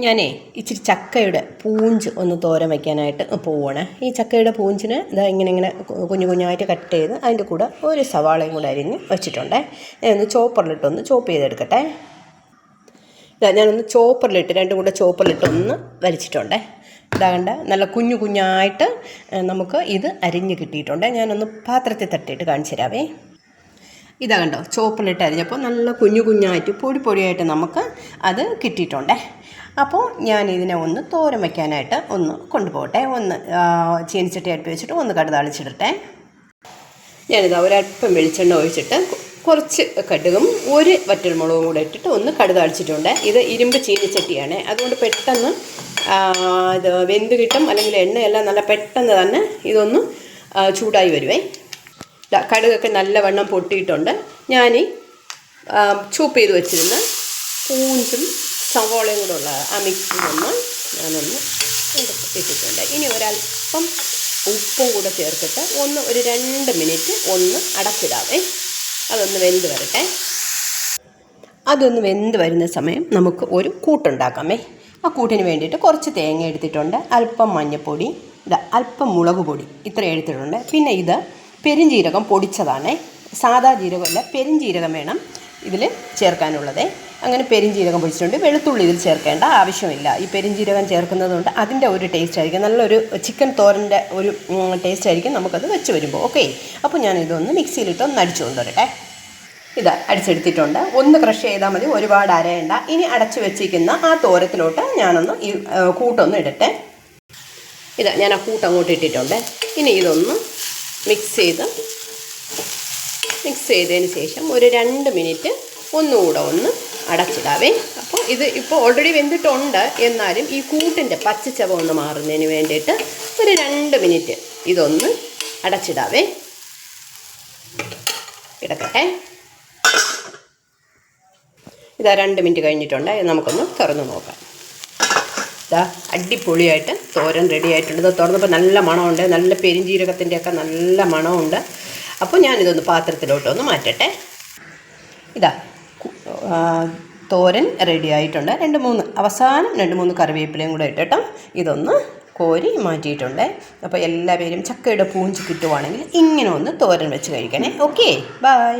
ഞാനേ ഇച്ചിരി ചക്കയുടെ പൂഞ്ച് ഒന്ന് തോരൻ വയ്ക്കാനായിട്ട് പോവുകയാണ്. ഈ ചക്കയുടെ പൂഞ്ചിന് ഇതാ ഇങ്ങനെ കുഞ്ഞു കുഞ്ഞായിട്ട് കട്ട് ചെയ്ത് അതിൻ്റെ കൂടെ ഒരു സവാളയും കൂടെ അരിഞ്ഞ് വെച്ചിട്ടുണ്ടേ. ഞാനൊന്ന് ചോപ്പറിലിട്ടൊന്ന് ചോപ്പ് ചെയ്തെടുക്കട്ടെ. ഇതാ ഞാനൊന്ന് ചോപ്പറിലിട്ട് രണ്ടും കൂടെ ചോപ്പറിലിട്ടൊന്ന് വലിച്ചിട്ടുണ്ടേ. ഇതാകണ്ട നല്ല കുഞ്ഞു കുഞ്ഞായിട്ട് നമുക്ക് ഇത് അരിഞ്ഞ് കിട്ടിയിട്ടുണ്ട്. ഞാനൊന്ന് പാത്രത്തിൽ തട്ടിയിട്ട് കാണിച്ചു തരാവേ. ഇതാ കണ്ടോ, ചോപ്പറിലിട്ട് അരിഞ്ഞപ്പോൾ നല്ല കുഞ്ഞു കുഞ്ഞായിട്ട് പൊടിയായിട്ട് നമുക്ക് അത് കിട്ടിയിട്ടുണ്ടേ. അപ്പോൾ ഞാനിതിനെ ഒന്ന് തോരൻ വയ്ക്കാനായിട്ട് ഒന്ന് കൊണ്ടുപോകട്ടെ. ഒന്ന് ചീനിച്ചട്ടി അടുപ്പ് വെച്ചിട്ട് ഒന്ന് കടുക് താളിച്ചിടട്ടെ. ഞാനിതാ ഒരല്പം വെളിച്ചെണ്ണ ഒഴിച്ചിട്ട് കുറച്ച് കടുകും ഒരു വറ്റൽമുളകും കൂടെ ഇട്ടിട്ട് ഒന്ന് കടുക് താളിച്ചിട്ടുണ്ട്. ഇത് ഇരുമ്പ് ചീനിച്ചട്ടിയാണ്, അതുകൊണ്ട് പെട്ടെന്ന് ഇത് വെന്ത് കിട്ടും. അല്ലെങ്കിൽ എണ്ണയെല്ലാം നല്ല പെട്ടെന്ന് തന്നെ ഇതൊന്ന് ചൂടായി വരുവേ. കടുകൊക്കെ നല്ലവണ്ണം പൊട്ടിയിട്ടുണ്ട്. ഞാൻ ചൂപ്പ് ചെയ്ത് വെച്ചിരുന്ന പൂഞ്ചും സവോളയും കൂടെ ഉള്ള ആ മിക്സിലൊന്ന് ഞാനൊന്ന് ഇട്ടിട്ടുണ്ട്. ഇനി ഒരല്പം ഉപ്പും കൂടെ ചേർത്തിട്ട് ഒരു 2 മിനിറ്റ് ഒന്ന് അടച്ചിടാവേ. അതൊന്ന് വെന്ത് വരട്ടെ. അതൊന്ന് വെന്ത് വരുന്ന സമയം നമുക്ക് ഒരു കൂട്ടുണ്ടാക്കാമേ. ആ കൂട്ടിന് വേണ്ടിയിട്ട് കുറച്ച് തേങ്ങ എടുത്തിട്ടുണ്ട്, അല്പം മഞ്ഞൾപ്പൊടി, അല്പം മുളക് പൊടി, ഇത്ര എടുത്തിട്ടുണ്ട്. പിന്നെ ഇത് പെരുംജീരകം പൊടിച്ചതാണേ, സാദാ ജീരകമല്ല, പെരുംജീരകം വേണം ഇതിൽ ചേർക്കാനുള്ളത്. അങ്ങനെ പെരുംജീരകം പൊടിച്ചിട്ടുണ്ട്. വെളുത്തുള്ളി ഇതിൽ ചേർക്കേണ്ട ആവശ്യമില്ല. ഈ പെരുംജീരകം ചേർക്കുന്നതുകൊണ്ട് അതിൻ്റെ ഒരു ടേസ്റ്റ് ആയിരിക്കും, നല്ലൊരു ചിക്കൻ തോരൻ്റെ ഒരു ടേസ്റ്റ് ആയിരിക്കും നമുക്കത് വെച്ച് വരുമ്പോൾ. ഓക്കെ, അപ്പോൾ ഞാനിതൊന്ന് മിക്സിയിലിട്ട് ഒന്ന് അടിച്ചു കൊണ്ടുവരട്ടെ. ഇത് അടിച്ചെടുത്തിട്ടുണ്ട്. ഒന്ന് ക്രഷ് ചെയ്താൽ മതി, ഒരുപാട് അരയണ്ട. ഇനി അടച്ചു വെച്ചിരിക്കുന്ന ആ തോരത്തിലോട്ട് ഞാനൊന്ന് ഈ കൂട്ടൊന്ന് ഇടട്ടെ. ഞാൻ ആ കൂട്ട് അങ്ങോട്ട് ഇട്ടിട്ടുണ്ട്. ഇനി ഇതൊന്ന് മിക്സ് ചെയ്തതിന് ശേഷം ഒരു 2 മിനിറ്റ് ഒന്നുകൂടെ ഒന്ന് അടച്ചിടാവേ. അപ്പോൾ ഇത് ഇപ്പോൾ ഓൾറെഡി വെന്തിട്ടുണ്ട്, എന്നാലും ഈ കൂട്ടിൻ്റെ പച്ചച്ചവ ഒന്ന് മാറുന്നതിന് വേണ്ടിയിട്ട് ഒരു 2 മിനിറ്റ് ഇതൊന്ന് അടച്ചിടാവേ. കിടക്കട്ടെ. 2 മിനിറ്റ് കഴിഞ്ഞിട്ടുണ്ട്. നമുക്കൊന്ന് തുറന്ന് നോക്കാം. അടിപൊളിയായിട്ട് തോരൻ റെഡി ആയിട്ടുണ്ട്. ഇത് തുറന്നപ്പോൾ നല്ല മണമുണ്ട്, നല്ല പെരുംജീരകത്തിൻ്റെയൊക്കെ നല്ല മണമുണ്ട്. അപ്പോൾ ഞാനിതൊന്ന് പാത്രത്തിലോട്ടൊന്ന് മാറ്റട്ടെ. തോരൻ റെഡി ആയിട്ടുണ്ട്. 2-3 കറിവേപ്പിലയും കൂടെ ഇട്ടിട്ട് ഇതൊന്ന് കോരി മാറ്റിയിട്ടുണ്ട്. അപ്പോൾ എല്ലാവരും ചക്കയുടെ പൂഞ്ച് കിട്ടുവാണെങ്കിൽ ഇങ്ങനെ ഒന്ന് തോരൻ വെച്ച് കഴിക്കണേ. Okay, by.